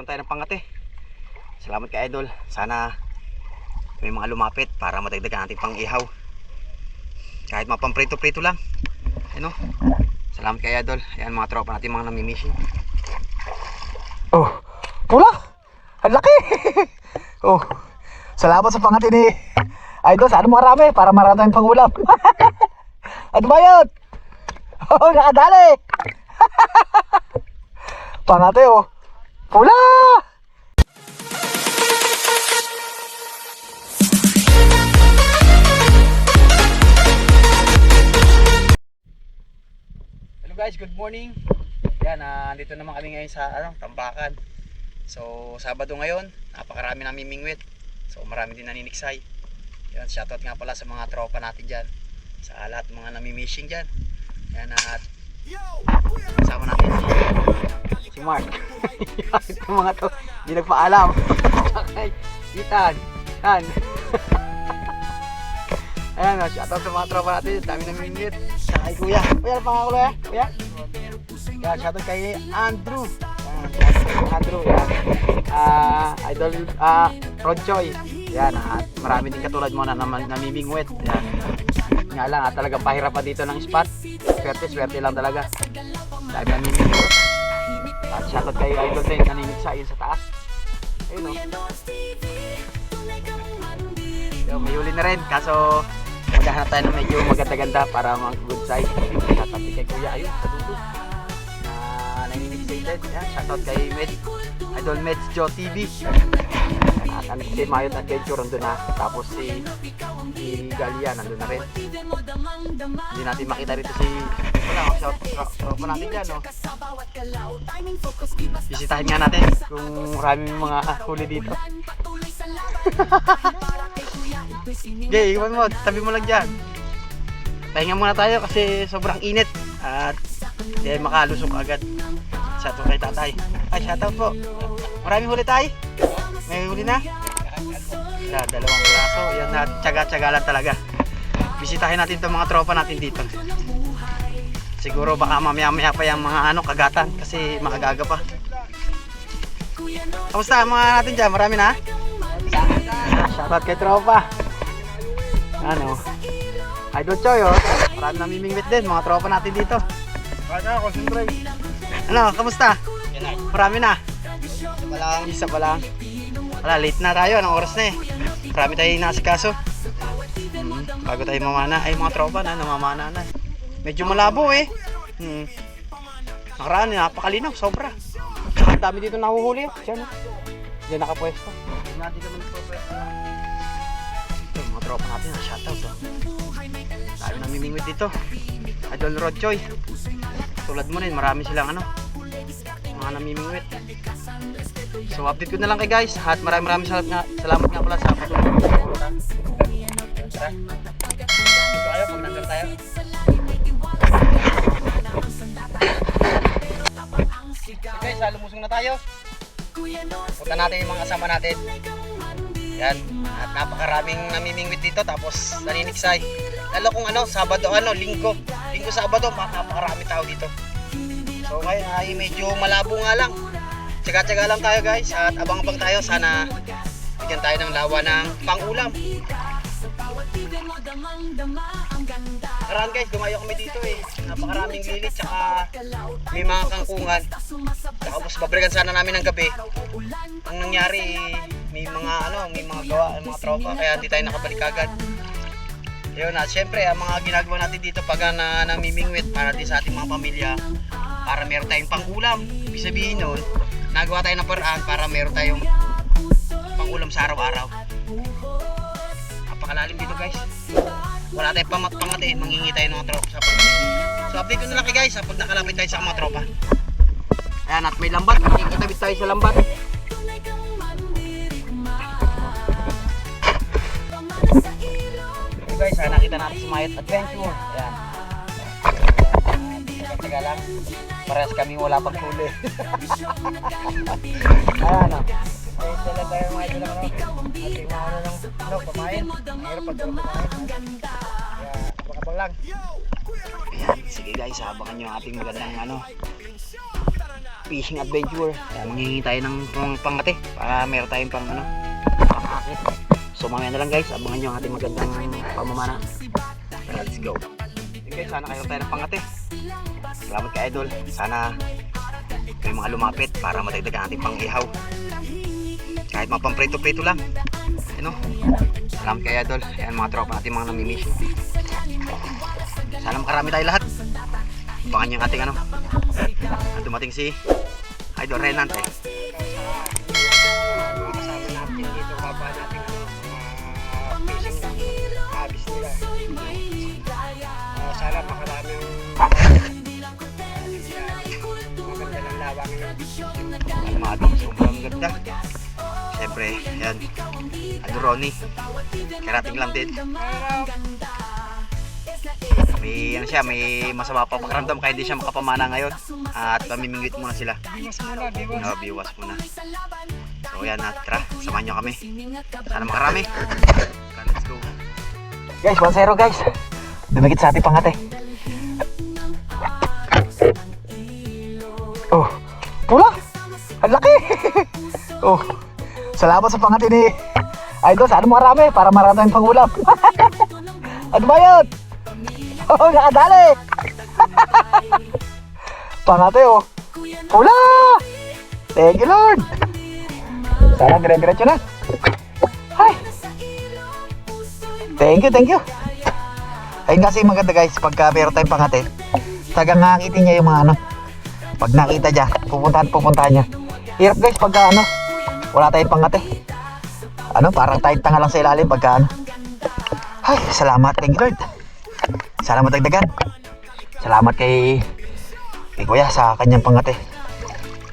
Tayo ng pangate. Salamat kay Idol. Sana may mga lumapit para madagdagan natin pang ihaw. Kahit mapamprito-prito lang. Ano? Salamat kay Idol. Ayan mga tropa natin mga namimishing. Oh, wala. Ang laki. Oh, salamat sa pangate ni Idol. Sana marami para marami tayong pangulam. Ano ba yun? Oh, nakadali. Pangate oh. Pula! Hello guys, good morning. Yan, andito naman kami ngayon sa Tambakan. So, Sabado ngayon, napakarami ng mimingwit. So, marami din naniniksay. Yan, shoutout nga pala sa mga tropa natin dyan. Sa lahat ng mga namimishing dyan. Yan, at kasama natin si Mark. Yung mga to, hindi nagpaalam. Okay, Ethan, yan. Ayan, shoutout sa mga tropa natin. Dami na minute. Kay Kuya. Kuya, ano pangalan ko Kuya? Kuya? Yan, shoutout kay Andrew. Yan, Andrew. Yan. Idol, Rodjoy. Yan, at marami din katulad mo na namimingwit. Yan. Nga lang, talagang pahirap pa dito ng spot. Swerte lang talaga. Dami namimingwit. At shoutout kay Idol din, naninigsa yun sa taas. Ayun o. So, may huli na rin, kaso maghahanap tayo ng medyo maganda-ganda para mag-good size. Shoutout kay Kuya, ayun, sa dulo. Naninigsa din. Shoutout kay Idol Meds Joe TV. At si Mayot Adventure nandun na. Tapos si Galia nandun na rin. Hindi natin makita rito si tropa natin dyan, no? Bisitahin nga natin kung maraming mga huli dito. Okay, iwan mo, tabi mo lang dyan. Pahinga muna tayo kasi sobrang init at hindi makalusok agad. Shoutout kay tatay. Ay, shoutout po. Maraming huli tayo. May huli na? Yan, 2 piraso. Yan na, tsaga-tsaga lang talaga. Bisitahin natin itong mga tropa natin dito. Siguro baka mamaya-maya pa yung mga kagatan kasi maagaga pa. Kamusta mga natin dyan? Marami na? Shoutout kay tropa. Ano? Idol Choy, oh. Marami namimingwit din mga tropa natin dito. Ano, kamusta? Marami na? Isa pa lang. Wala, late na tayo. Anong oras na eh? Marami tayong nasikaso. Bago tayo mamana. Ay, mga tropa na, namamana na. Medyo malabo eh. Nakaraan, napakalinaw, sobra. Ang dami dito nahuhuli. Diyan, diyan nakapwesto. Natin naman nakapwesto. Ito, mga tropa natin, shoutout. Dami namimingwit dito. Idol Rodjoy. Tulad mo rin, marami silang mga namimingwit. So update ko na lang kay guys. At maraming salamat nga pala sa patuloy. Tara. Tayo pag nandun tayo. So guys, lumusong na tayo. Punta natin yung mga kasama natin. Yan. At napakaraming namimingwit dito tapos naniniksay. Lalo kung Sabado, Linggo. Linggo, Sabado, napakarami tao dito. So ngayon ay medyo malabo nga lang. Tsaga-tsaga lang tayo guys at abang-abang tayo. Sana bigyan tayo ng lawa ng pang-ulam. Karaan guys, dumayo kami dito eh. Napakaraming lilit tsaka may mga kangkungan. Tapos babalikan sana namin ng gabi. Ang nangyari may mga gawa, mga tropa kaya hindi tayo nakabalik agad. Yun at syempre ang mga ginagawa natin dito pag namimingwit para din sa ating mga pamilya para meron tayong pang-ulam. Ibig sabihin nun, nagawa tayo ng paraan para meron tayong pang-ulam sa araw-araw. Napakalalim dito guys. Wala tayong pangatiin, mangingi tayo ng mga tropa sa pamilya. So update ko na lang guys pag nakalapit tayo sa mga tropa. Ayan, at may lambat, itabit tayo sa lambat. Okay guys, nakita natin si Mayot Adventure. Ayan. Taga lang. Parehas kami wala pang huli. Ayan o. Ay, sila tayo mga ito lang ating mga pamain. Mayroon pag pamain. Kaya, abang-abang lang. Ayan, sige guys, abangan nyo ang ating magandang fishing adventure. Kaya manghihingi tayo ng pangate para meron tayong pangakit. So mamaya na lang guys, abangan nyo ang ating magandang pamamana. Tara, let's go. Yun guys, sana kayo tayo ng pangate. Salamat ka idol. Sana may mga lumapit para matagdagan ating pang-ihaw. Kahit mga pang-prito-prito lang. Ano? Salamat kay idol. Ayan mga tropa natin mga nami-mission. Sana makarami tayo lahat. Abangan nyo yung ating dumating si Idol Renante. Kasama natin dito, baba natin fishing habis nila. Sana makarami maganda ng lawang yun. Almado, sobrang ganda. Siyempre, yan. Ronnie. Karating lang din. May masama pa pakiramdam kaya hindi siya makapamana ngayon. At pamimingwit muna sila. Biwas muna. So yan, tara, samahan nyo kami. Sana makarami. Let's go. Guys, 1-0 guys. Dumikit sa ating pangate. Oh, pula! Ang laki! Oh, salamat sa pangate ni Idol. Sana marami para marami tayong pangulam. Ano ba yun? Oh, nakadali! Pangate oh. Pula! Thank you Lord! Sana dire-diretso na. Hi! Thank you. Ayun kasi maganda guys, pagka meron tayong pangate, tagang ngakitin niya yung mga pag nakita niya, pupuntahan niya. Hirap guys pagka wala tayong pangate. Parang tayong tanga lang sa ilalim pagka Ay, salamat, thank you Lord. Sana matagdagan. Salamat kay Kuya sa kanyang pangate.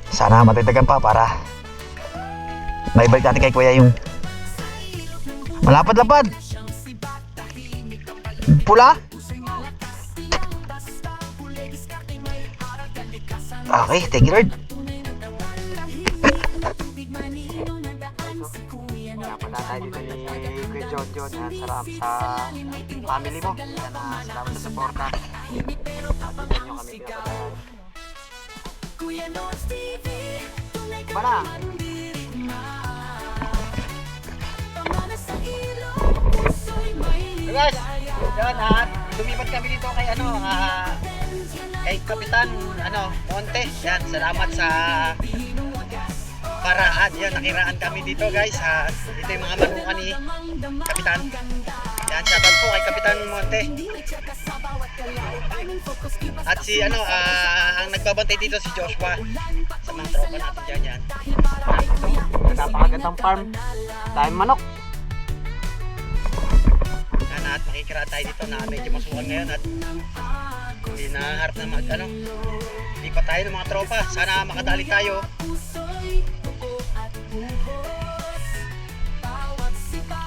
Sana matagdagan pa para maibalik natin kay Kuya yung malapad-lapad. Pula. Okay, thank you Lord. Napunta tayo dito ni Kuya John. Sarap sa family mo. Salamat sa suporta. Patuloy nyo kami pinapadahan. Ba na? So guys, yan lumipat kami dito kay kay Kapitan Monte. Yan, salamat sa paraan. Yan, nakiraan kami dito guys. Ito yung mga manukan ni Kapitan. Yan, shoutout po kay Kapitan Monte. At si ang nagbabantay dito si Joshua. Sa mga tropa natin dyan. Napakagandang farm. Dahil manok. Yan, at makikiraan tayo dito na medyo masukan ngayon at hindi naharap na hindi pa tayo ng mga tropa. Sana makadali tayo.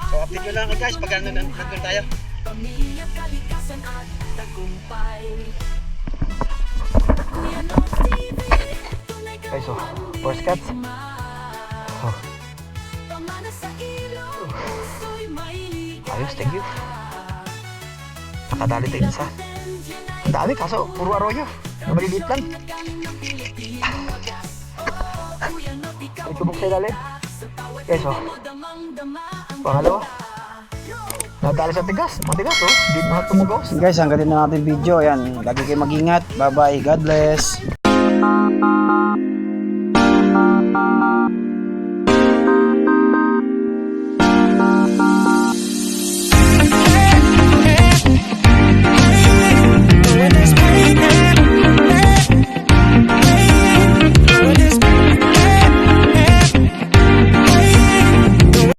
So update nyo lang guys pag nandun tayo. Okay, so first cuts. Ayos, thank you. Nakadali tayo sa ang dami kaso puro arroyo na maliliit lang. May tubok sa ilalim. Okay, so pangalawa, nadali sa tigas, matigas oh, hindi na tumugos. Guys, hanggang din na natin video. Ayan, lagi kayo mag-ingat. Bye bye, God bless.